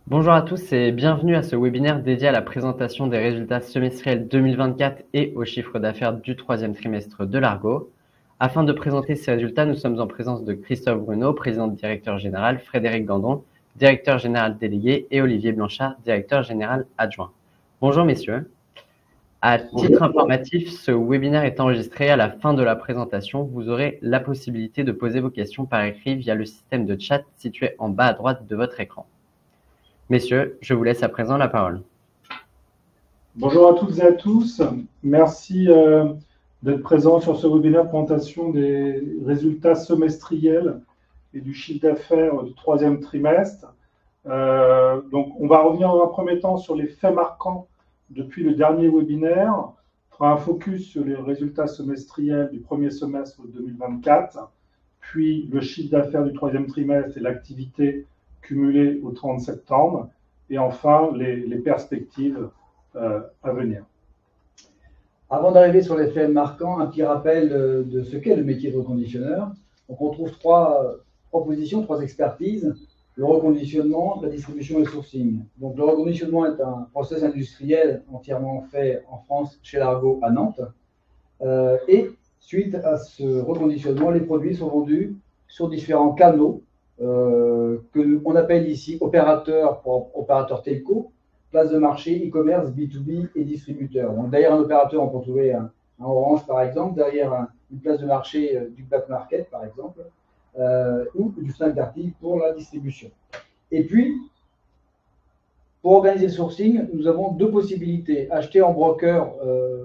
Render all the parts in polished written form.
Bonjour à tous et bienvenue à ce webinaire dédié à la présentation des résultats semestriels 2024 et au chiffre d'affaires du troisième trimestre de l'Argo. Afin de présenter ces résultats, nous sommes en présence de Christophe Bruno, président directeur général, Frédéric Gandon, directeur général délégué et Olivier Blanchard, directeur général adjoint. Bonjour messieurs. À titre informatif, ce webinaire est enregistré. À la fin de la présentation, vous aurez la possibilité de poser vos questions par écrit via le système de chat situé en bas à droite de votre écran. Messieurs, je vous laisse à présent la parole. Bonjour à toutes et à tous. Merci d'être présents sur ce webinaire présentation des résultats semestriels et du chiffre d'affaires du troisième trimestre. Donc, on va revenir dans un premier temps sur les faits marquants depuis le dernier webinaire. On fera un focus sur les résultats semestriels du premier semestre 2024, puis le chiffre d'affaires du troisième trimestre et l'activité cumulée au 30 septembre, et enfin les perspectives à venir. Avant d'arriver sur les faits marquants, un petit rappel de ce qu'est le métier de reconditionneur. Donc on trouve trois positions, trois expertises: le reconditionnement, la distribution et le sourcing. Donc le reconditionnement est un process industriel entièrement fait en France chez l'Argo à Nantes. Et suite à ce reconditionnement, les produits sont vendus sur différents canaux que on appelle ici opérateurs pour opérateurs telco, place de marché, e-commerce, B2B et distributeur. Donc derrière un opérateur, on peut trouver un Orange par exemple, derrière une place de marché du Black Market par exemple, ou du Fnac Darty pour la distribution. Et puis, pour organiser le sourcing, nous avons deux possibilités: acheter en broker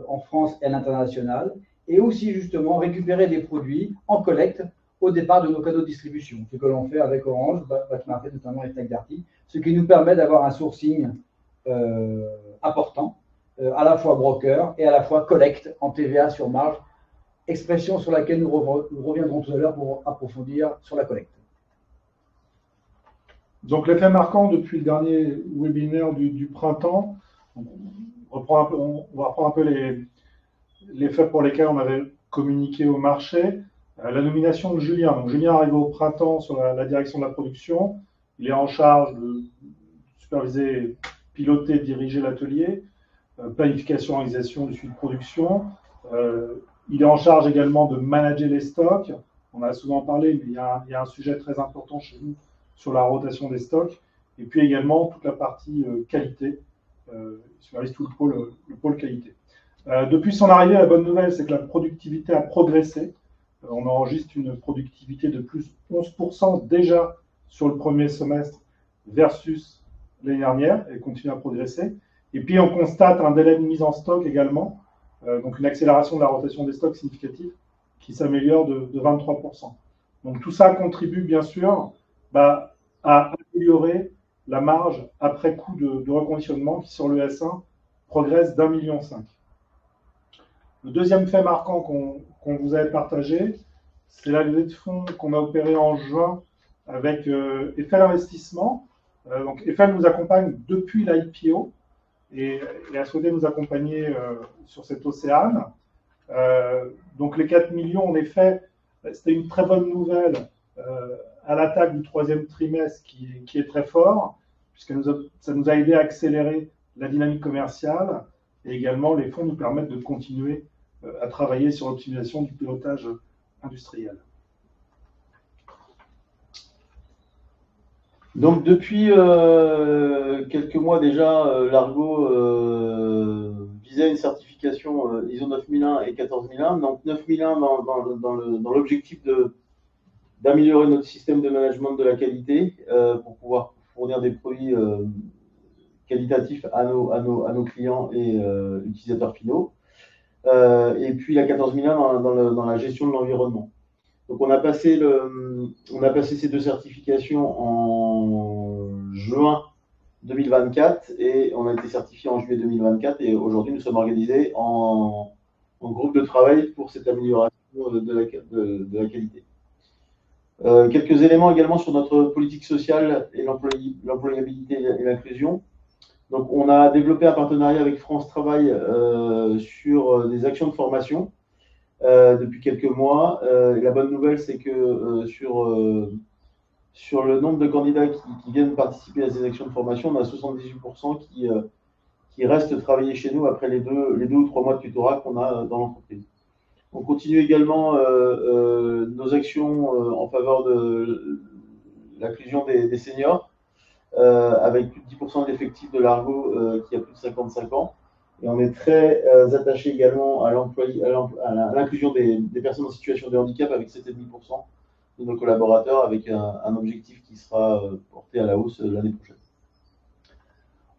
en France et à l'international, et aussi justement récupérer des produits en collecte au départ de nos canaux de distribution, ce que l'on fait avec Orange, Black Market notamment et Fnac Darty, ce qui nous permet d'avoir un sourcing important, à la fois broker et à la fois collecte en TVA sur marge, expression sur laquelle nous reviendrons tout à l'heure pour approfondir sur la collecte. Donc les faits marquants depuis le dernier webinaire du printemps, on va reprendre un peu les faits pour lesquels on avait communiqué au marché. La nomination de Julien. Donc Julien arrive au printemps sur la direction de la production. Il est en charge de superviser, piloter, diriger l'atelier, planification, organisation du suivi de production. Il est en charge également de manager les stocks. On a souvent parlé, mais il y a un sujet très important chez nous sur la rotation des stocks. Et puis également toute la partie qualité. Il supervise tout le pôle qualité. Depuis son arrivée, la bonne nouvelle, c'est que la productivité a progressé. On enregistre une productivité de plus 11% déjà sur le premier semestre versus l'année dernière, et continue à progresser. Et puis on constate un délai de mise en stock également, donc une accélération de la rotation des stocks significative qui s'améliore de 23%. Donc tout ça contribue bien sûr à améliorer la marge après coût de reconditionnement qui sur le S1 progresse d'1,5 million. Le deuxième fait marquant qu'on vous avait partagé, c'est la levée de fonds qu'on a opérée en juin avec Eiffel Investissement. Donc Eiffel nous accompagne depuis l'IPO et a souhaité nous accompagner sur cette océane. Donc les 4 millions, en effet, c'était une très bonne nouvelle à l'attaque du troisième trimestre qui est très fort, puisque ça nous a aidé à accélérer la dynamique commerciale, et également les fonds nous permettent de continuer à travailler sur l'optimisation du pilotage industriel. Donc depuis quelques mois déjà, l'Argo visait une certification ISO 9001 et 14001. Donc 9001 dans l'objectif d'améliorer notre système de management de la qualité pour pouvoir fournir des produits qualitatifs à nos clients et utilisateurs finaux. Et puis la 14001 dans la gestion de l'environnement. Donc on a passé ces deux certifications en juin 2024 et on a été certifié en juillet 2024, et aujourd'hui nous sommes organisés en groupe de travail pour cette amélioration de la qualité. Quelques éléments également sur notre politique sociale et l'employabilité et l'inclusion. Donc on a développé un partenariat avec France Travail sur des actions de formation depuis quelques mois. Et la bonne nouvelle, c'est que sur le nombre de candidats qui viennent participer à ces actions de formation, on a 78% qui restent travailler chez nous après les deux ou 3 mois de tutorat qu'on a dans l'entreprise. On continue également nos actions en faveur de l'inclusion des seniors, avec plus de 10% de l'effectif de l'Argo qui a plus de 55 ans. Et on est très attaché également à l'inclusion des personnes en situation de handicap avec 7,5% de nos collaborateurs, avec un objectif qui sera porté à la hausse l'année prochaine.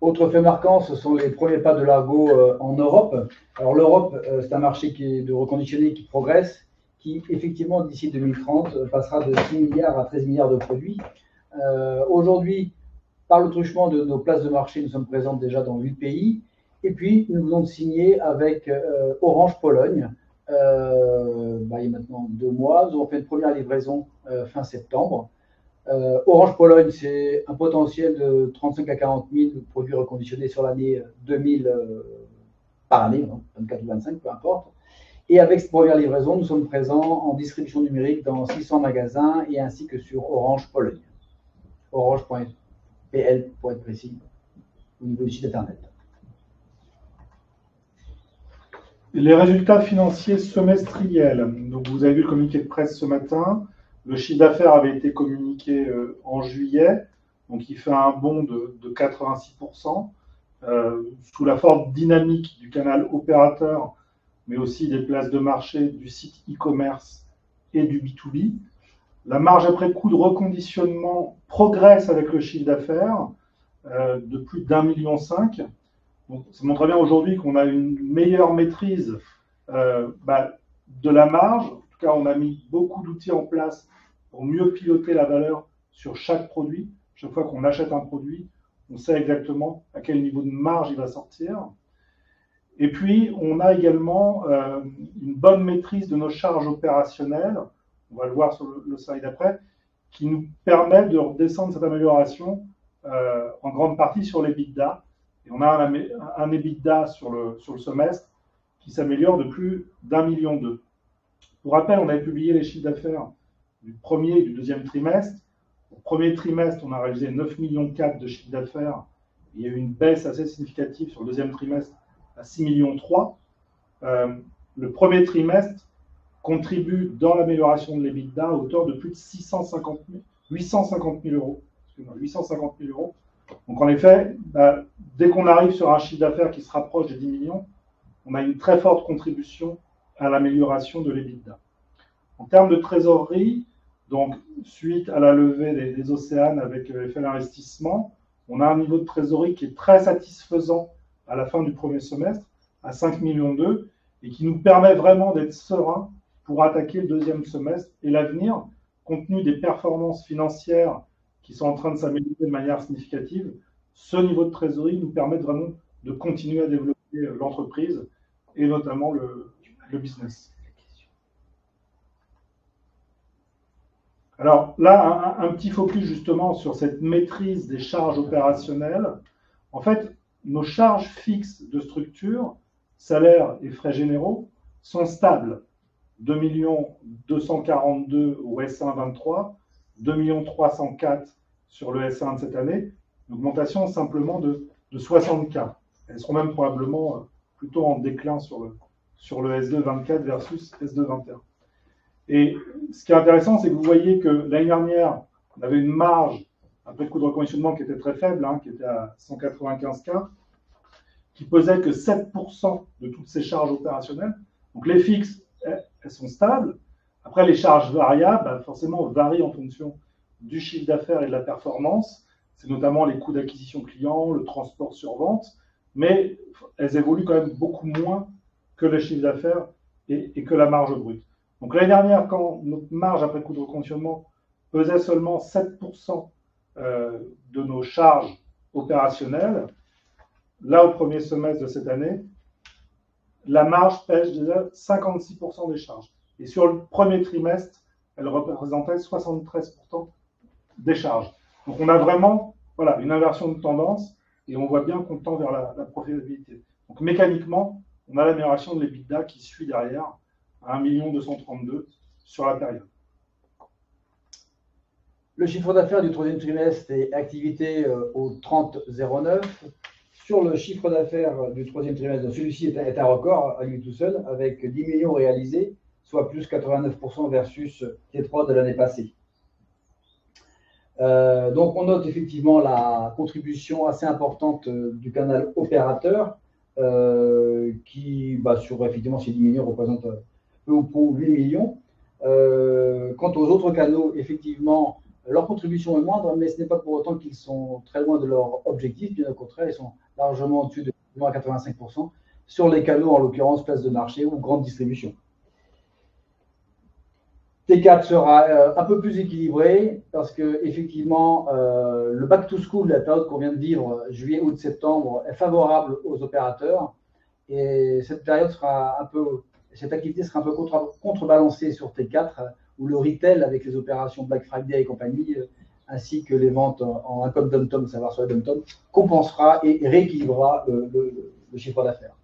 Autre fait marquant, ce sont les premiers pas de l'Argo en Europe. Alors l'Europe, c'est un marché de reconditionné qui progresse, qui effectivement d'ici 2030 passera de 6 milliards à 13 milliards de produits. Aujourd'hui, par le truchement de nos places de marché, nous sommes présents déjà dans 8 pays. Et puis, nous venons de signer avec Orange Pologne, il y a maintenant 2 mois. Nous avons fait une première livraison fin septembre. Orange Pologne, c'est un potentiel de 35 à 40 000 produits reconditionnés sur l'année 2000 par année, 24 ou 25, peu importe. Et avec cette première livraison, nous sommes présents en distribution numérique dans 600 magasins et ainsi que sur Orange Pologne. Orange.pl pour être précis, au niveau du site internet. Les résultats financiers semestriels. Donc, vous avez vu le communiqué de presse ce matin. Le chiffre d'affaires avait été communiqué en juillet, donc il fait un bond de 86%, sous la forte dynamique du canal opérateur, mais aussi des places de marché, du site e-commerce et du B2B. La marge après coût de reconditionnement progresse avec le chiffre d'affaires de plus d'1,5 million. Donc, ça montre bien aujourd'hui qu'on a une meilleure maîtrise de la marge. En tout cas, on a mis beaucoup d'outils en place pour mieux piloter la valeur sur chaque produit. Chaque fois qu'on achète un produit, on sait exactement à quel niveau de marge il va sortir. Et puis, on a également une bonne maîtrise de nos charges opérationnelles, on va le voir sur le slide après, qui nous permet de redescendre cette amélioration en grande partie sur l'EBITDA. Et on a un EBITDA sur le semestre qui s'améliore de plus d'1,2 million. Pour rappel, on avait publié les chiffres d'affaires du premier et du deuxième trimestre. Au premier trimestre, on a réalisé 9,4 millions de chiffre d'affaires. Il y a eu une baisse assez significative sur le deuxième trimestre à 6,3 millions. Le premier trimestre contribue dans l'amélioration de l'EBITDA à hauteur de plus de 850 000 euros. 850 000 euros. Donc en effet, dès qu'on arrive sur un chiffre d'affaires qui se rapproche des 10 millions, on a une très forte contribution à l'amélioration de l'EBITDA. En termes de trésorerie, donc suite à la levée des Océanes avec l'effet d'investissement, on a un niveau de trésorerie qui est très satisfaisant à la fin du premier semestre, à 5,2 millions, et qui nous permet vraiment d'être serein pour attaquer le deuxième semestre et l'avenir, compte tenu des performances financières qui sont en train de s'améliorer de manière significative. Ce niveau de trésorerie nous permet vraiment de continuer à développer l'entreprise et notamment le business. Alors là, un petit focus justement sur cette maîtrise des charges opérationnelles. En fait, nos charges fixes de structure, salaires et frais généraux, sont stables. 2 242 au S1 23, 2 304 sur le S1 de cette année, une augmentation simplement de 60K. Elles seront même probablement plutôt en déclin sur le S2 24 versus S2 21. Et ce qui est intéressant, c'est que vous voyez que l'année dernière, on avait une marge après le coût de reconditionnement qui était très faible, qui était à 195K, qui pesait que 7% de toutes ces charges opérationnelles. Donc les fixes, elles sont stables. Après, les charges variables, forcément, varient en fonction du chiffre d'affaires et de la performance. C'est notamment les coûts d'acquisition client, le transport sur vente, mais elles évoluent quand même beaucoup moins que le chiffre d'affaires et que la marge brute. Donc l'année dernière, quand notre marge après coût de reconditionnement pesait seulement 7% de nos charges opérationnelles, là, au premier semestre de cette année, la marge pèse déjà 56% des charges. Et sur le premier trimestre, elle représentait 73% des charges. Donc on a vraiment une inversion de tendance et on voit bien qu'on tend vers la profitabilité. Donc mécaniquement, on a l'amélioration de l'EBITDA qui suit derrière à 1 232 000 sur la période. Le chiffre d'affaires du troisième trimestre est activité au 30,09. Sur le chiffre d'affaires du troisième trimestre, celui-ci est un record à lui tout seul, avec 10 millions réalisés, soit plus 89% versus T3 de l'année passée. Donc on note effectivement la contribution assez importante du canal opérateur, qui, sur effectivement ces 10 millions, représente peu ou prou 8 millions. Quant aux autres canaux, effectivement, leur contribution est moindre, mais ce n'est pas pour autant qu'ils sont très loin de leur objectif. Bien au contraire, ils sont largement au-dessus de 85% sur les canaux, en l'occurrence place de marché ou grande distribution. T4 sera un peu plus équilibré parce que effectivement, le back to school, la période qu'on vient de vivre, juillet, août, septembre, est favorable aux opérateurs. Et cette période sera cette activité sera un peu contrebalancée sur T4, où le retail avec les opérations Black Friday et compagnie, ainsi que les ventes en income dom-tom, savoir sur la dom-tom, compensera et rééquilibrera le chiffre d'affaires.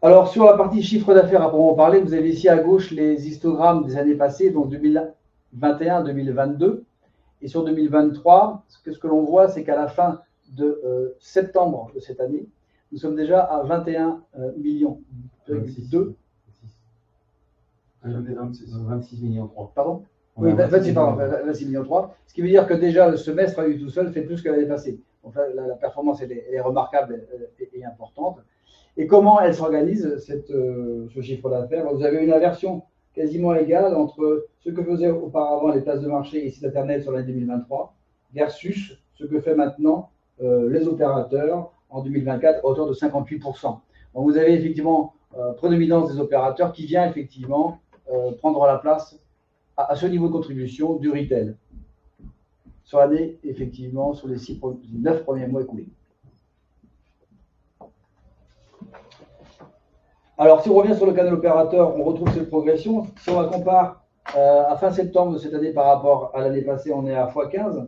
Alors, sur la partie chiffre d'affaires à proprement parler, vous avez ici à gauche les histogrammes des années passées, donc 2021, 2022. Et sur 2023, ce que l'on voit, c'est qu'à la fin de septembre de cette année, nous sommes déjà à 21 millions. 26 millions 3. Pardon? Oui, 26 millions 3. Ce qui veut dire que déjà le semestre à lui tout seul fait plus que l'année passée. Donc la performance elle est remarquable et importante. Et comment elle s'organise, ce chiffre d'affaires? Vous avez une inversion quasiment égale entre ce que faisaient auparavant les places de marché et sites internet sur l'année 2023 versus ce que fait maintenant les opérateurs en 2024 à hauteur de 58%. Donc vous avez effectivement prédominance des opérateurs qui vient effectivement prendre la place à ce niveau de contribution du retail sur l'année, effectivement, sur les 9 premiers mois écoulés. Alors, si on revient sur le canal opérateur, on retrouve cette progression. Si on la compare à fin septembre de cette année par rapport à l'année passée, on est à x15.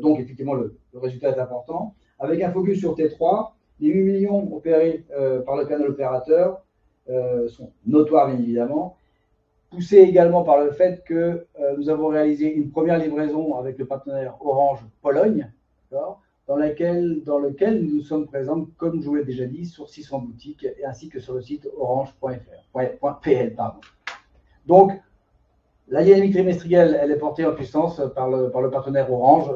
Donc, effectivement, le résultat est important. Avec un focus sur T3, les 8 millions opérés par le canal opérateur sont notoires, bien évidemment, poussés également par le fait que nous avons réalisé une première livraison avec le partenaire Orange Pologne, dans lequel nous sommes présents, comme je vous l'ai déjà dit, sur 600 boutiques et ainsi que sur le site orange.pl. Donc, la dynamique trimestrielle, elle est portée en puissance par le partenaire Orange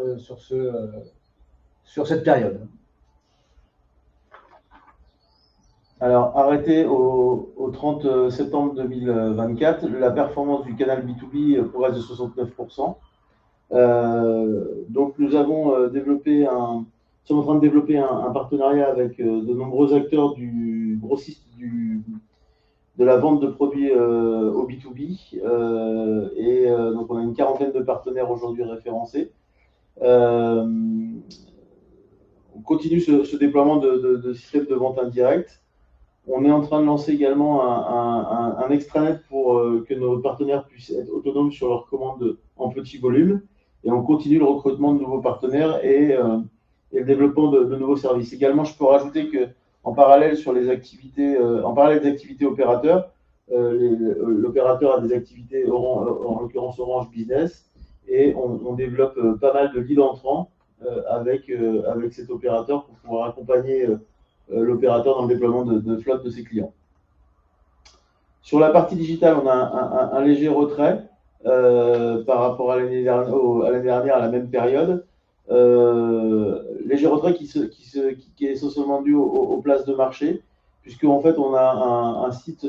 sur cette période. Alors, arrêté au 30 septembre 2024, la performance du canal B2B progresse de 69%. Donc, nous avons sommes en train de développer un partenariat avec de nombreux acteurs du grossiste de la vente de produits au B2B. Donc, on a une quarantaine de partenaires aujourd'hui référencés. On continue ce déploiement de systèmes de vente indirecte. On est en train de lancer également un extranet pour que nos partenaires puissent être autonomes sur leurs commandes en petit volume. Et on continue le recrutement de nouveaux partenaires et le développement de nouveaux services. Également, je peux rajouter qu'en parallèle sur les activités, en parallèle des activités opérateurs, l'opérateur a des activités en l'occurrence Orange Business, et on développe pas mal de leads entrants avec cet opérateur pour pouvoir accompagner l'opérateur dans le déploiement de flotte de ses clients. Sur la partie digitale, on a un léger retrait par rapport à l'année dernière, à la même période. Léger retrait qui est essentiellement dû aux places de marché, puisque en fait on a un site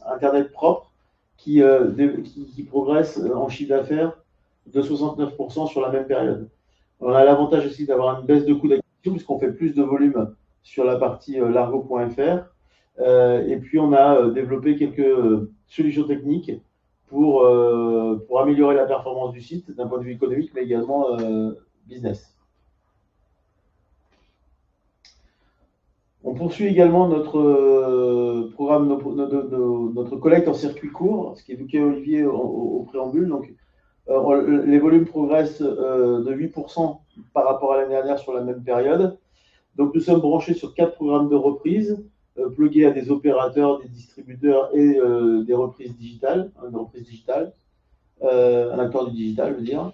internet propre qui progresse en chiffre d'affaires de 69% sur la même période. On a l'avantage aussi d'avoir une baisse de coût d'acquisition puisqu'on fait plus de volume sur la partie largo.fr. Et puis on a développé quelques solutions techniques pour améliorer la performance du site d'un point de vue économique, mais également business. On poursuit également notre programme, notre collecte en circuit court, ce qui est évoqué Olivier au préambule. Donc, les volumes progressent de 8% par rapport à l'année dernière sur la même période. Donc, nous sommes branchés sur 4 programmes de reprise. plugués à des opérateurs, des distributeurs et des reprises digitales, un acteur du digital, je veux dire.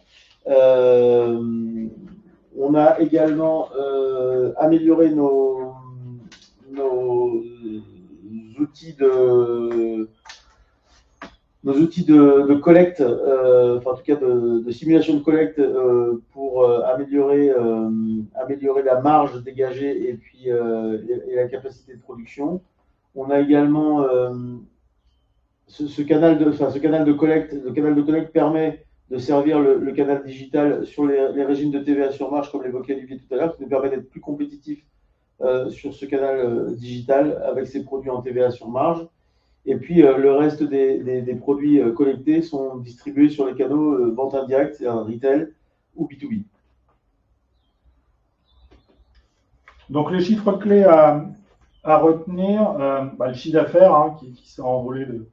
On a également amélioré nos outils de collecte, enfin, en tout cas de simulation de collecte pour améliorer la marge dégagée et puis et la capacité de production. On a également ce canal de collecte. Le canal de collecte permet de servir le canal digital sur les régimes de TVA sur marge, comme l'évoquait Olivier tout à l'heure, qui nous permet d'être plus compétitif sur ce canal digital avec ses produits en TVA sur marge. Et puis, le reste des produits collectés sont distribués sur les canaux vente indirecte, c'est-à-dire retail ou B2B. Donc, les chiffres clés à retenir, le chiffre d'affaires qui s'est envolé de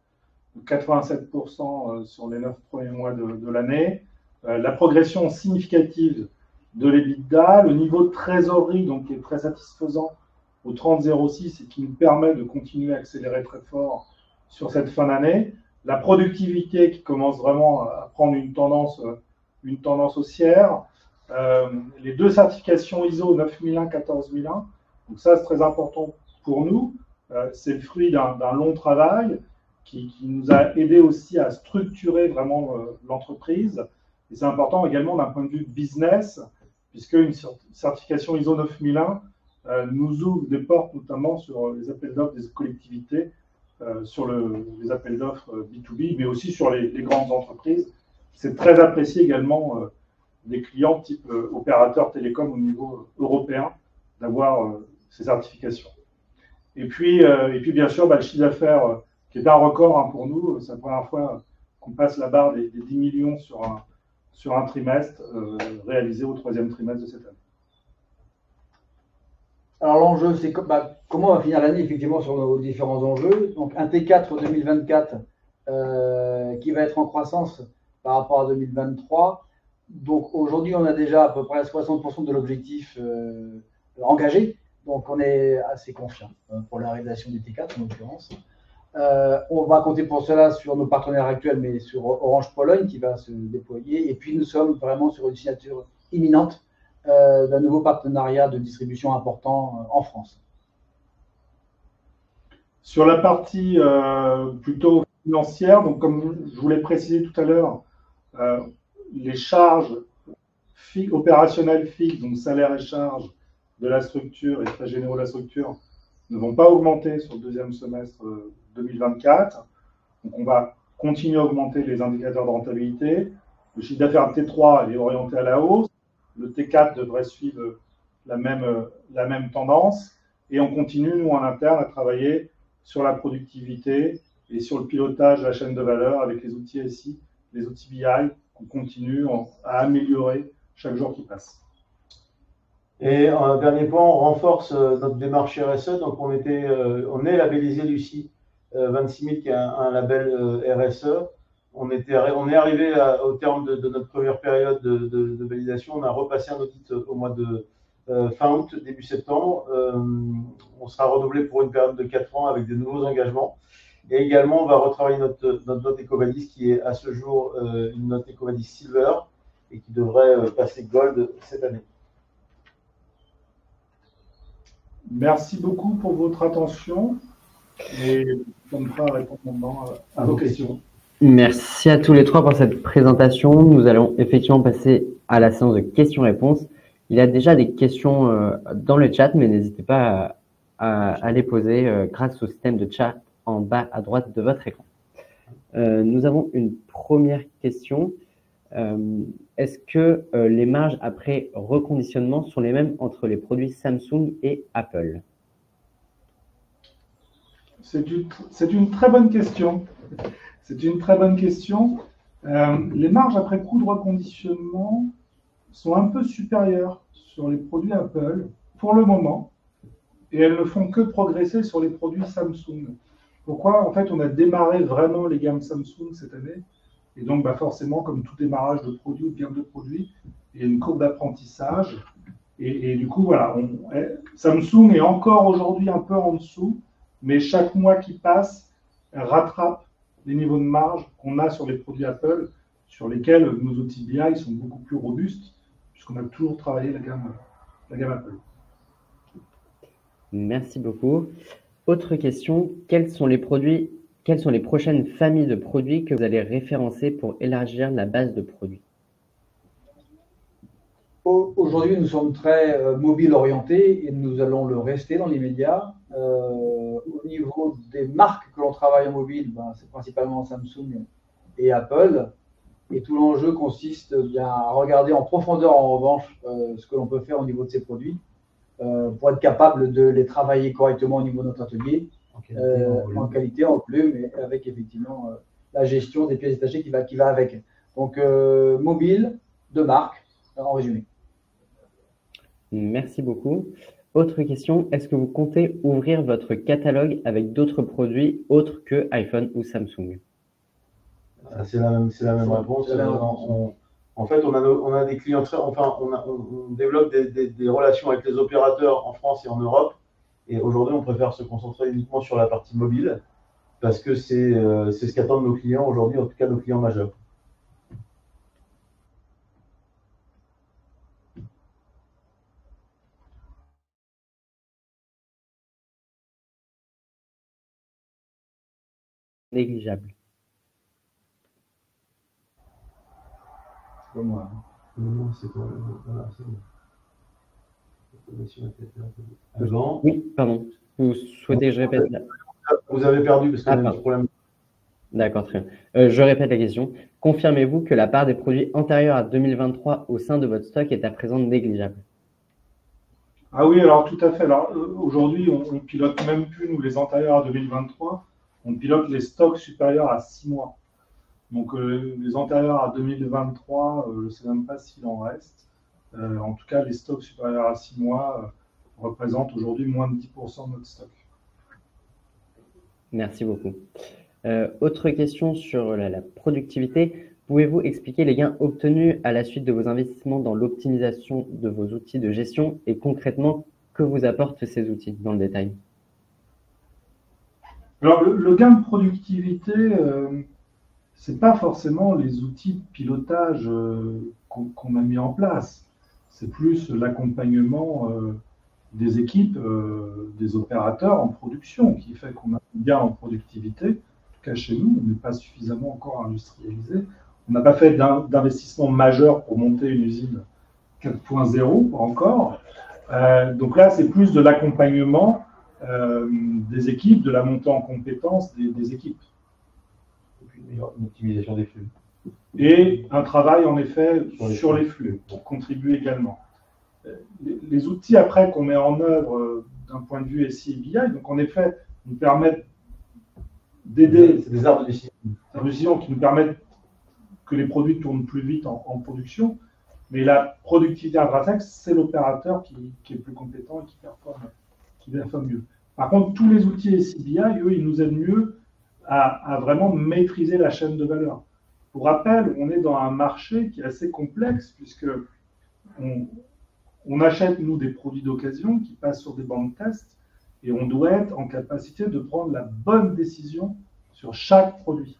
87% sur les 9 premiers mois de l'année, la progression significative de l'EBITDA, le niveau de trésorerie donc, qui est très satisfaisant au 30,06 et qui nous permet de continuer à accélérer très fort sur cette fin d'année, la productivité qui commence vraiment à prendre une tendance haussière, les 2 certifications ISO 9001, 14001, donc ça c'est très important pour nous, c'est le fruit d'un long travail qui nous a aidé aussi à structurer vraiment l'entreprise, et c'est important également d'un point de vue business, puisque une certification ISO 9001 nous ouvre des portes notamment sur les appels d'offres des collectivités, sur les appels d'offres B2B, mais aussi sur les grandes entreprises. C'est très apprécié également des clients type opérateurs télécoms au niveau européen d'avoir ces certifications. Et puis bien sûr, le chiffre d'affaires qui est un record pour nous, c'est la première fois qu'on passe la barre des 10 millions sur un trimestre réalisé au 3e trimestre de cette année. Alors l'enjeu, c'est comment on va finir l'année effectivement sur nos différents enjeux. Donc un T4 2024 qui va être en croissance par rapport à 2023. Donc aujourd'hui, on a déjà à peu près 60% de l'objectif engagé. Donc on est assez confiant pour la réalisation du T4 en l'occurrence. On va compter pour cela sur nos partenaires actuels, mais sur Orange Pologne qui va se déployer. Et puis nous sommes vraiment sur une signature imminente d'un nouveau partenariat de distribution important en France. Sur la partie plutôt financière, donc comme je vous l'ai précisé tout à l'heure, les charges opérationnelles fixes, donc salaire et charges de la structure et frais généraux de la structure, ne vont pas augmenter sur le 2e semestre 2024. Donc on va continuer à augmenter les indicateurs de rentabilité. Le chiffre d'affaires T3 est orienté à la hausse. Le T4 devrait suivre la même tendance. Et on continue, nous, en interne, à travailler sur la productivité et sur le pilotage de la chaîne de valeur avec les outils SI, les outils BI, qu'on continue à améliorer chaque jour qui passe. Et un dernier point, on renforce notre démarche RSE. Donc, on est labellisé Lucie 26000, qui est un label RSE. On est arrivé au terme de notre première période de validation. On a repassé un audit au mois de fin août, début septembre. On sera renouvelé pour une période de 4 ans avec de nouveaux engagements. Et également, on va retravailler notre note EcoVadis, qui est à ce jour une note EcoVadis Silver et qui devrait passer Gold cette année. Merci beaucoup pour votre attention et on va répondre maintenant à vos questions. Merci à tous les trois pour cette présentation. Nous allons effectivement passer à la séance de questions-réponses. Il y a déjà des questions dans le chat, mais n'hésitez pas à les poser grâce au système de chat en bas à droite de votre écran. Nous avons une première question. Est-ce que les marges après reconditionnement sont les mêmes entre les produits Samsung et Apple? C'est une très bonne question. C'est une très bonne question. Les marges après coût de reconditionnement sont un peu supérieures sur les produits Apple pour le moment et elles ne font que progresser sur les produits Samsung. Pourquoi? En fait, on a démarré vraiment les gammes Samsung cette année et donc forcément, comme tout démarrage de produits ou de gamme de produits, il y a une courbe d'apprentissage et du coup, voilà, Samsung est encore aujourd'hui un peu en dessous mais chaque mois qui passe rattrape les niveaux de marge qu'on a sur les produits Apple, sur lesquels nos outils BI sont beaucoup plus robustes, puisqu'on a toujours travaillé la gamme Apple. Merci beaucoup. Autre question, quelles sont les prochaines familles de produits que vous allez référencer pour élargir la base de produits? Aujourd'hui, nous sommes très mobile orientés et nous allons le rester dans l'immédiat. Au niveau des marques que l'on travaille en mobile, c'est principalement Samsung et Apple. Et tout l'enjeu consiste bien à regarder en profondeur, en revanche, ce que l'on peut faire au niveau de ces produits pour être capable de les travailler correctement au niveau de notre atelier, en qualité, en volume, et avec effectivement la gestion des pièces détachées qui va avec. Donc, mobile, de marque, en résumé. Merci beaucoup. Autre question, est-ce que vous comptez ouvrir votre catalogue avec d'autres produits autres que iPhone ou Samsung? C'est la même réponse. En fait, on a des clients on développe des relations avec les opérateurs en France et en Europe. Et aujourd'hui, on préfère se concentrer uniquement sur la partie mobile parce que c'est ce qu'attendent nos clients aujourd'hui, en tout cas nos clients majeurs. Négligeable. Pour moi. Non, c'est pas. Voilà, c'est bon. Avant. Oui, pardon. Vous souhaitez que je répète? Vous avez perdu parce qu'il y a un petit problème. D'accord, très bien. Je répète la question. Confirmez-vous que la part des produits antérieurs à 2023 au sein de votre stock est à présent négligeable? Ah oui, alors tout à fait. Alors aujourd'hui, on pilote même plus, nous, les antérieurs à 2023. On pilote les stocks supérieurs à 6 mois. Donc les antérieurs à 2023, je ne sais même pas s'il en reste. En tout cas, les stocks supérieurs à 6 mois représentent aujourd'hui moins de 10% de notre stock. Merci beaucoup. Autre question sur la productivité. Pouvez-vous expliquer les gains obtenus à la suite de vos investissements dans l'optimisation de vos outils de gestion et concrètement, que vous apportent ces outils dans le détail? Alors, le gain de productivité, ce n'est pas forcément les outils de pilotage qu'on a mis en place. C'est plus l'accompagnement des équipes, des opérateurs en production qui fait qu'on a un gain en productivité. En tout cas, chez nous, on n'est pas suffisamment encore industrialisé. On n'a pas fait d'investissement majeur pour monter une usine 4.0 encore. Donc là, c'est plus de l'accompagnement des équipes, de la montée en compétences des équipes. Et puis une optimisation des flux. Et un travail, en effet, sur les flux, pour contribuer également. Les outils, après, qu'on met en œuvre d'un point de vue SI et BI, donc en effet, nous permettent d'aider. C'est des arbres de décision qui nous permettent que les produits tournent plus vite en production. Mais la productivité intrinsèque, c'est l'opérateur qui est plus compétent et qui performe mieux. Par contre, tous les outils SI-BI, eux, ils nous aident mieux à vraiment maîtriser la chaîne de valeur. Pour rappel, on est dans un marché qui est assez complexe puisque on achète, nous, des produits d'occasion qui passent sur des bancs de test et on doit être en capacité de prendre la bonne décision sur chaque produit.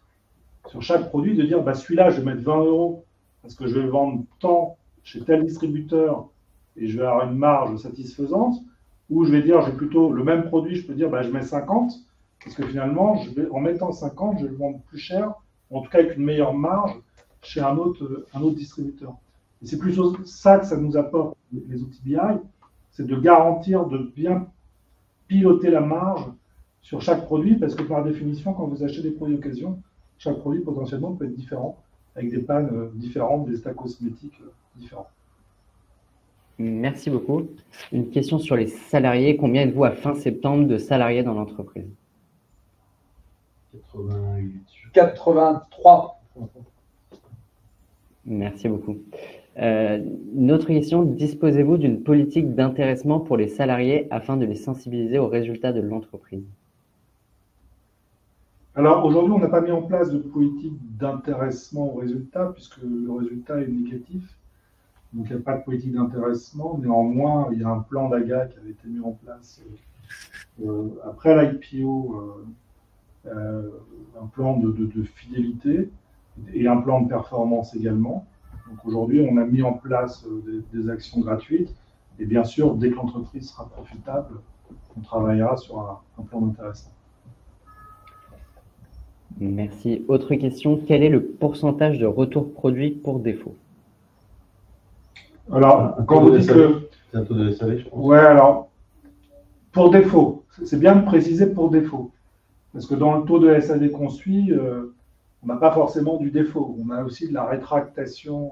Sur chaque produit, de dire, celui-là, je vais mettre 20 € parce que je vais le vendre tant chez tel distributeur et je vais avoir une marge satisfaisante, ou je vais dire, j'ai plutôt le même produit, je peux dire, je mets 50, parce que finalement, en mettant 50, je vais le vendre plus cher, en tout cas avec une meilleure marge chez un autre distributeur. Et c'est plutôt ça que ça nous apporte, les outils BI, c'est de garantir de bien piloter la marge sur chaque produit, parce que par définition, quand vous achetez des produits d'occasion, chaque produit potentiellement peut être différent, avec des pannes différentes, des états cosmétiques différents. Merci beaucoup. Une question sur les salariés. Combien êtes-vous à fin septembre de salariés dans l'entreprise? 83. Merci beaucoup. Une autre question, disposez-vous d'une politique d'intéressement pour les salariés afin de les sensibiliser aux résultats de l'entreprise? Alors aujourd'hui, on n'a pas mis en place de politique d'intéressement au résultat puisque le résultat est négatif. Donc il n'y a pas de politique d'intéressement. Néanmoins, il y a un plan d'AGA qui avait été mis en place après l'IPO, un plan de fidélité et un plan de performance également. Donc aujourd'hui, on a mis en place des actions gratuites. Et bien sûr, dès que l'entreprise sera profitable, on travaillera sur un plan d'intéressement. Merci. Autre question, quel est le pourcentage de retour produit pour défaut? Alors, quand vous dites que... C'est un taux de SAV, je pense. Ouais, alors, pour défaut, c'est bien de préciser pour défaut. Parce que dans le taux de SAV qu'on suit, on n'a pas forcément du défaut. On a aussi de la rétractation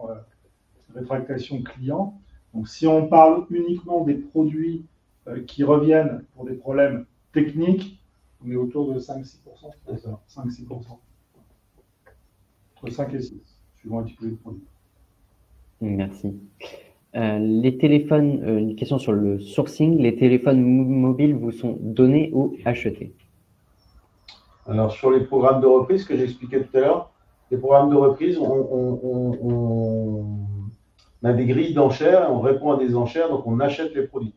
client. Donc, si on parle uniquement des produits qui reviennent pour des problèmes techniques, on est autour de 5-6%. C'est ça. 5-6%. Entre 5 et 6, suivant la typologie de produit. Merci. Les téléphones, une question sur le sourcing. Les téléphones mobiles vous sont donnés ou achetés? Alors, sur les programmes de reprise que j'expliquais tout à l'heure, les programmes de reprise, on a des grilles d'enchères, on répond à des enchères, donc on achète les produits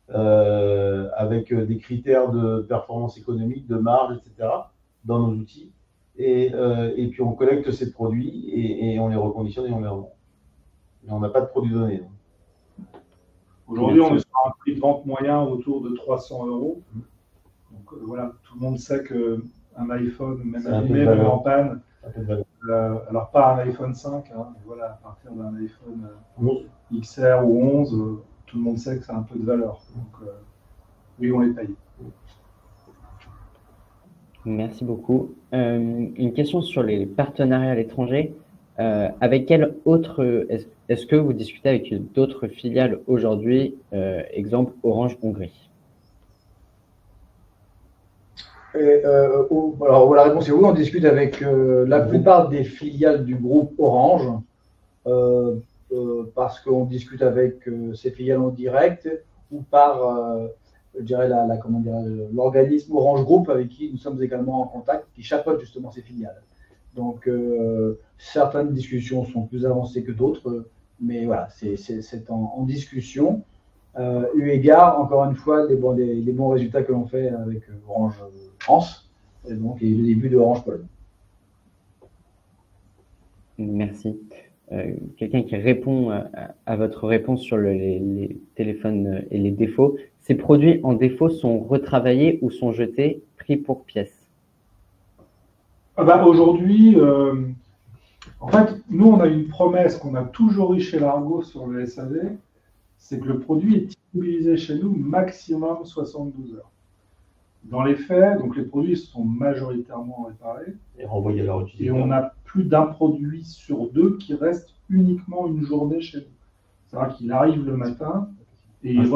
avec des critères de performance économique, de marge, etc. dans nos outils. Et puis on collecte ces produits et on les reconditionne et on les revend. Mais on n'a pas de produits donnés. Aujourd'hui, on est sur un prix de vente moyen autour de 300 €. Donc voilà, tout le monde sait qu'un iPhone, même abîmé, même en panne, alors pas un iPhone 5, hein, voilà, à partir d'un iPhone XR ou 11, tout le monde sait que ça a un peu de valeur. Donc oui, on les paye. Merci beaucoup. Une question sur les partenariats à l'étranger. Avec quel autre est-ce que vous discutez avec d'autres filiales aujourd'hui, exemple Orange Hongrie? Alors la réponse est oui, on discute avec la plupart des filiales du groupe Orange parce qu'on discute avec ces filiales en direct ou par je dirais l'organisme Orange Group avec qui nous sommes également en contact, qui chapeaute justement ces filiales. Donc certaines discussions sont plus avancées que d'autres, mais voilà, c'est en discussion. Eu égard, encore une fois, les bons résultats que l'on fait avec Orange France, et donc et le début de Orange Pologne. Merci. Quelqu'un qui répond à votre réponse sur les téléphones et les défauts. Ces produits en défaut sont retravaillés ou sont jetés, pris pour pièce? Aujourd'hui, en fait, nous, on a une promesse qu'on a toujours eue chez Largo sur le SAV, c'est que le produit est immobilisé chez nous maximum 72 heures. Dans les faits, donc les produits sont majoritairement réparés et renvoyés à leur utilisateur. Et on a plus d'un produit sur deux qui reste uniquement une journée chez nous. C'est-à-dire qu'il arrive le matin et il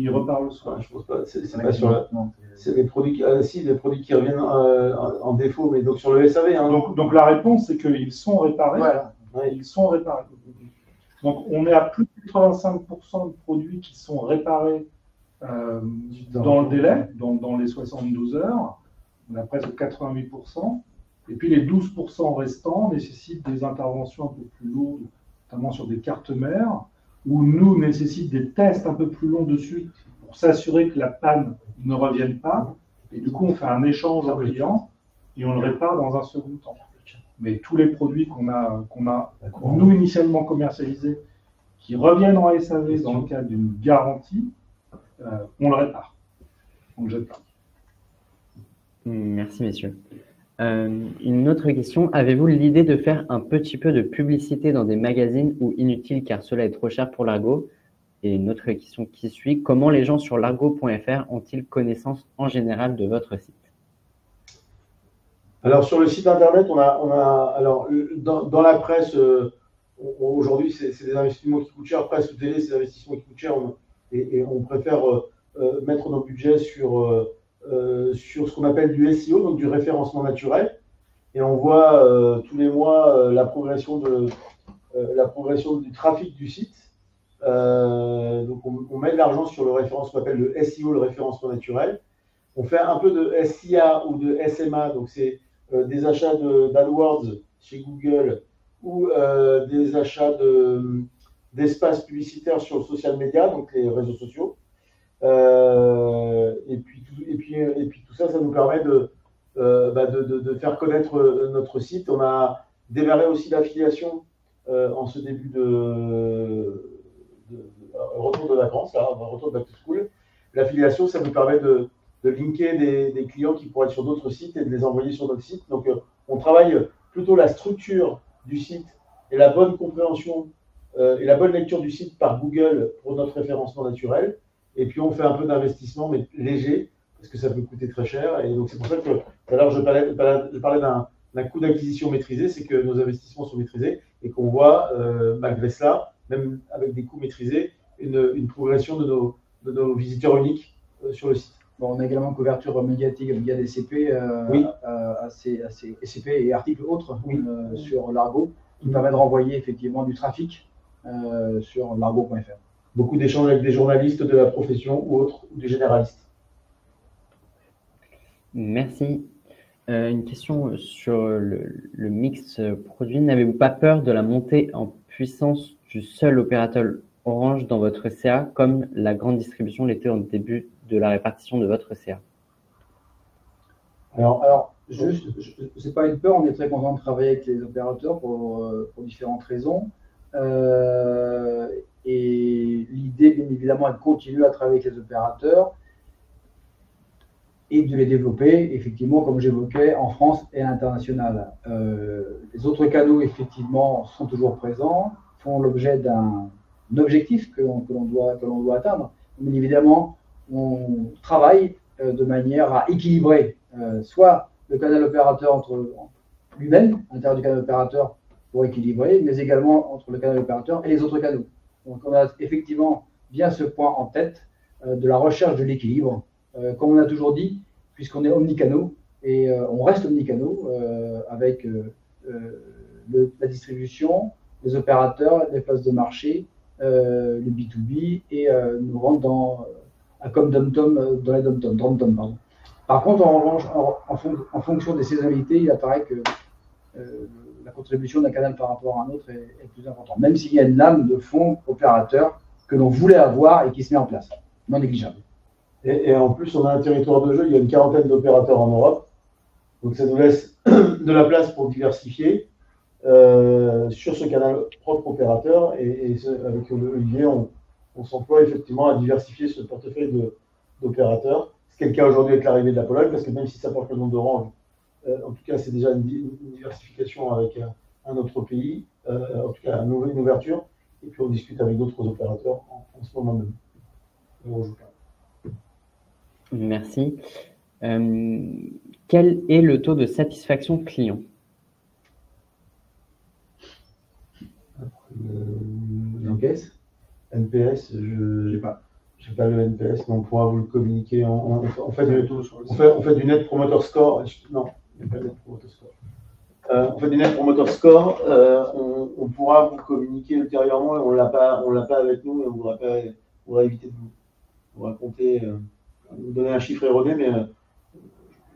repart le soir. Je pense pas. C'est pas sur c'est des produits qui reviennent en défaut, mais donc sur le SAV. Hein. Donc la réponse, c'est qu'ils sont réparés. Voilà. Ils sont réparés. Donc on est à plus de 85% de produits qui sont réparés dans le délai, dans les 72 heures. On a presque 88%. Et puis les 12% restants nécessitent des interventions un peu plus lourdes, notamment sur des cartes mères, où nous nécessitent des tests un peu plus longs dessus pour s'assurer que la panne ne revienne pas. Et du coup, on fait un échange au client et on le répare dans un second temps. Mais tous les produits qu'on a nous initialement commercialisés, qui reviennent en SAV dans le cadre d'une garantie, on le répare. On ne le jette pas. Merci, messieurs. Une autre question. Avez-vous l'idée de faire un petit peu de publicité dans des magazines ou inutile car cela est trop cher pour Largo? Et une autre question qui suit. Comment les gens sur largo.fr ont-ils connaissance en général de votre site? Alors, sur le site internet, alors, dans la presse, aujourd'hui, c'est des investissements qui coûtent cher. Presse ou télé, c'est des investissements qui coûtent cher. Et on préfère mettre nos budgets sur ce qu'on appelle du SEO, donc du référencement naturel. Et on voit tous les mois la progression du trafic du site. Donc on met de l'argent sur le référencement, qu'on appelle le SEO, le référencement naturel. On fait un peu de SIA ou de SMA, donc c'est des achats d'AdWords chez Google ou des achats d'espaces publicitaires sur le social media, donc les réseaux sociaux. Et puis tout ça, ça nous permet de faire connaître notre site. On a démarré aussi l'affiliation en ce début de retour de vacances, là, retour de back to school. L'affiliation, ça nous permet de linker des clients qui pourraient être sur d'autres sites et de les envoyer sur notre site. Donc, on travaille plutôt la structure du site et la bonne compréhension et la bonne lecture du site par Google pour notre référencement naturel. Et puis, on fait un peu d'investissement, mais léger, parce que ça peut coûter très cher. Et donc, c'est pour ça que tout à l'heure, je parlais d'un coût d'acquisition maîtrisé, c'est que nos investissements sont maîtrisés et qu'on voit, malgré cela, même avec des coûts maîtrisés, une progression de nos visiteurs uniques sur le site. Bon, on a également une couverture médiatique via des CP, oui. CP et articles autres oui. Sur Largo, qui permet de renvoyer effectivement du trafic sur largo.fr. Beaucoup d'échanges avec des journalistes de la profession ou autres, ou des généralistes. Merci. Une question sur le mix produit. N'avez-vous pas peur de la montée en puissance du seul opérateur Orange dans votre CA, comme la grande distribution l'était au début de la répartition de votre CA? Alors juste, c'est pas une peur, on est très content de travailler avec les opérateurs pour différentes raisons. Et l'idée, bien évidemment, est de continuer à travailler avec les opérateurs et de les développer, effectivement, comme j'évoquais, en France et à l'international. Les autres canaux, effectivement, sont toujours présents, font l'objet d'un objectif que l'on doit atteindre. Mais évidemment, on travaille de manière à équilibrer soit le canal opérateur entre lui-même, à l'intérieur du canal opérateur, pour équilibrer, mais également entre le canal opérateur et les autres canaux. Donc on a effectivement bien ce point en tête de la recherche de l'équilibre. Comme on a toujours dit, puisqu'on est omnicanaux, et on reste omnicanaux avec la distribution, les opérateurs, les places de marché, le B2B, et nous rentrons comme DomTom dans les DomTom, pardon. Par contre, en revanche, en fonction des saisonnalités, il apparaît que la contribution d'un canal par rapport à un autre est plus importante, même s'il y a une lame de fond opérateur que l'on voulait avoir et qui se met en place, non négligeable. Et en plus, on a un territoire de jeu, il y a une quarantaine d'opérateurs en Europe, donc ça nous laisse de la place pour diversifier sur ce canal propre opérateur, et avec Olivier, on s'emploie effectivement à diversifier ce portefeuille d'opérateurs, ce qui est le cas aujourd'hui avec l'arrivée de la Pologne, parce que même si ça porte le nom d'Orange, en tout cas, c'est déjà une diversification avec un autre pays, en tout cas une ouverture, et puis on discute avec d'autres opérateurs en ce moment même. Merci. Quel est le taux de satisfaction client? NPS, je n'ai pas le NPS, mais on pourra vous le communiquer. On fait du Net Promoter Score. Non, il n'y a pas de Net Promoter Score. On fait du Net Promoter Score. On pourra vous communiquer ultérieurement. On l'a pas avec nous, et on voudra éviter de vous raconter, vous donner un chiffre erroné, mais je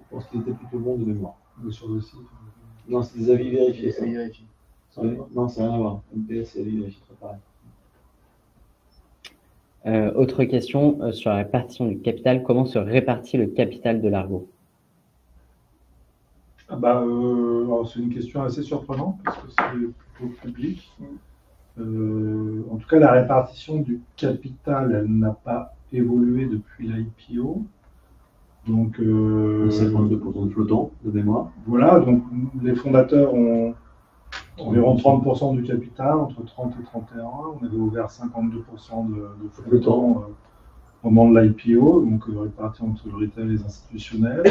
pense qu'il était plutôt bon de mémoire. Sur le site. Non, c'est des avis vérifiés. Non, ça n'a rien à voir. NPS et avis vérifiés, très pareil. Autre question sur la répartition du capital. Comment se répartit le capital de Largo? C'est une question assez surprenante parce que c'est plutôt public. En tout cas, la répartition du capital, elle n'a pas évolué depuis l'IPO. Donc, 52% de flottant de mémoire. Voilà, donc les fondateurs ont environ 30% du capital, entre 30 et 31. On avait ouvert 52% de flottant au moment de l'IPO, donc réparti entre le retail et les institutionnels.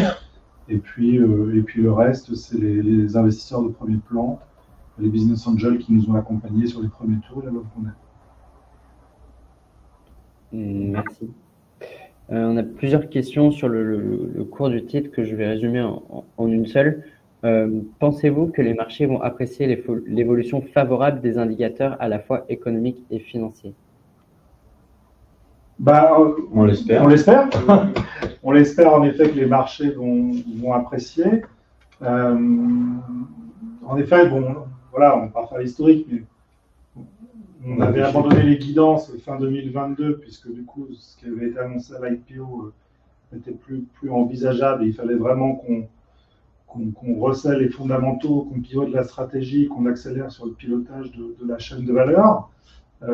Et puis le reste, c'est les investisseurs de premier plan, les business angels qui nous ont accompagnés sur les premiers tours et la love qu'on a. Merci. On a plusieurs questions sur le cours du titre que je vais résumer en une seule. Pensez-vous que les marchés vont apprécier l'évolution favorable des indicateurs à la fois économiques et financiers? On l'espère. On l'espère en effet que les marchés vont apprécier. En effet, on va pas faire l'historique, mais On avait abandonné les guidances fin 2022, puisque du coup, ce qui avait été annoncé à l'IPO n'était plus envisageable. Et il fallait vraiment qu'on resserre les fondamentaux, qu'on pivote la stratégie, qu'on accélère sur le pilotage de la chaîne de valeur.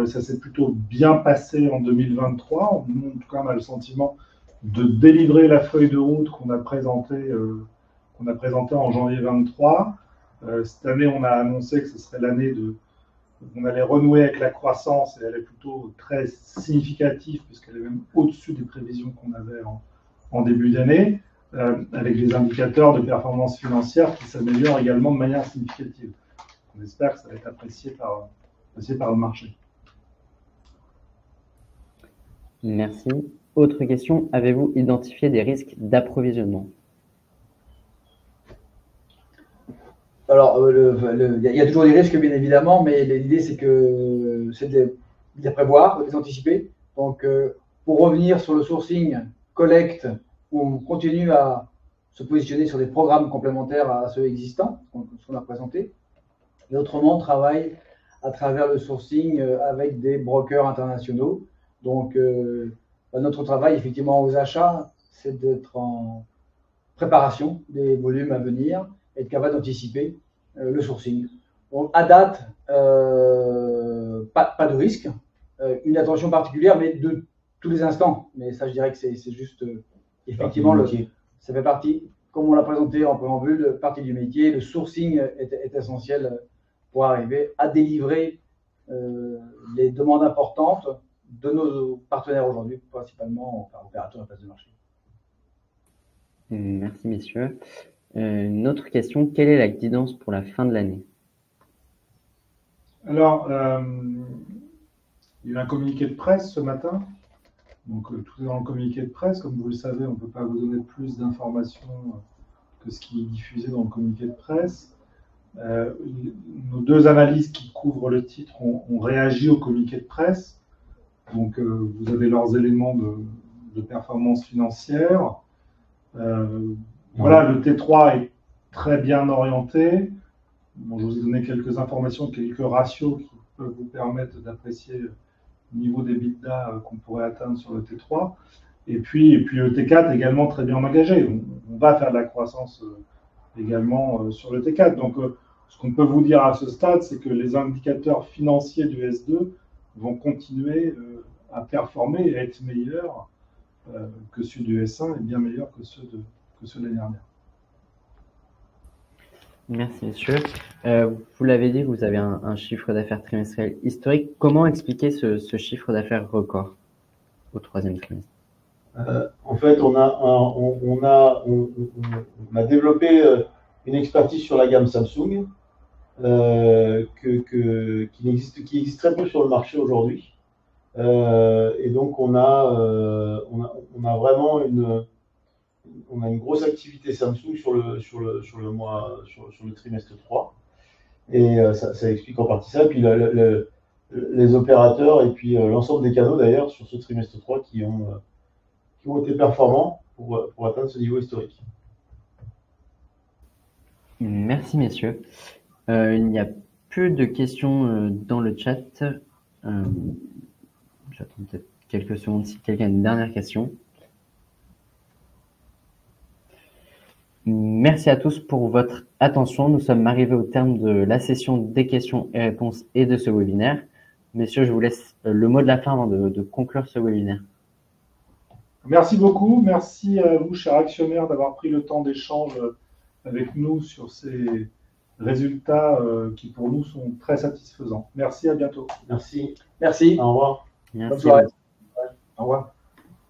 Ça s'est plutôt bien passé en 2023. Nous, en tout cas, on a le sentiment de délivrer la feuille de route qu'on a présentée en janvier 2023. Cette année, on a annoncé que ce serait l'année on allait renouer avec la croissance, et elle est plutôt très significative, puisqu'elle est même au-dessus des prévisions qu'on avait en début d'année, avec des indicateurs de performance financière qui s'améliorent également de manière significative. On espère que ça va être apprécié par le marché. Merci. Autre question, avez-vous identifié des risques d'approvisionnement? Alors, il y a toujours des risques, bien évidemment, mais l'idée, c'est de les prévoir, de les anticiper. Donc, pour revenir sur le sourcing collecte, on continue à se positionner sur des programmes complémentaires à ceux existants, ce qu'on a présenté. Et autrement, on travaille à travers le sourcing avec des brokers internationaux. Donc, notre travail, effectivement, aux achats, c'est d'être en préparation des volumes à venir, être capable d'anticiper le sourcing. Donc, à date, pas de risque, une attention particulière, mais de tous les instants. Mais ça, je dirais que c'est juste, effectivement, ça fait partie, comme on l'a présenté en préambule, partie du métier. Le sourcing est essentiel pour arriver à délivrer les demandes importantes de nos partenaires aujourd'hui, principalement opérateurs et places de marché. Merci, messieurs. Une autre question, quelle est la guidance pour la fin de l'année? Alors, il y a eu un communiqué de presse ce matin. Donc, tout est dans le communiqué de presse. Comme vous le savez, on ne peut pas vous donner plus d'informations que ce qui est diffusé dans le communiqué de presse. Nos deux analystes qui couvrent le titre ont réagi au communiqué de presse. Donc, vous avez leurs éléments de performance financière. Voilà, le T3 est très bien orienté. Bon, je vous ai donné quelques informations, quelques ratios qui peuvent vous permettre d'apprécier le niveau d'EBITDA qu'on pourrait atteindre sur le T3. Et puis le T4 est également très bien engagé. On va faire de la croissance également sur le T4. Donc, ce qu'on peut vous dire à ce stade, c'est que les indicateurs financiers du S2 vont continuer à performer et à être meilleurs que ceux du S1 et bien meilleurs que ceux de l'année dernière. Merci, messieurs. Vous l'avez dit, vous avez un chiffre d'affaires trimestriel historique. Comment expliquer ce chiffre d'affaires record au troisième trimestre? En fait, on a développé une expertise sur la gamme Samsung qui existe très peu sur le marché aujourd'hui. Et donc, on a vraiment une grosse activité Samsung sur le trimestre 3. Et ça explique en partie ça. Et puis les opérateurs et puis l'ensemble des canaux d'ailleurs sur ce trimestre 3 qui ont été performants pour atteindre ce niveau historique. Merci, messieurs. Il n'y a plus de questions dans le chat. J'attends peut-être quelques secondes si quelqu'un a une dernière question. Merci à tous pour votre attention. Nous sommes arrivés au terme de la session des questions et réponses et de ce webinaire. Messieurs, je vous laisse le mot de la fin avant de conclure ce webinaire. Merci beaucoup. Merci à vous, chers actionnaires, d'avoir pris le temps d'échange avec nous sur ces résultats qui, pour nous, sont très satisfaisants. Merci, à bientôt. Merci. Merci. Au revoir. Merci. Bonne soirée. Au revoir.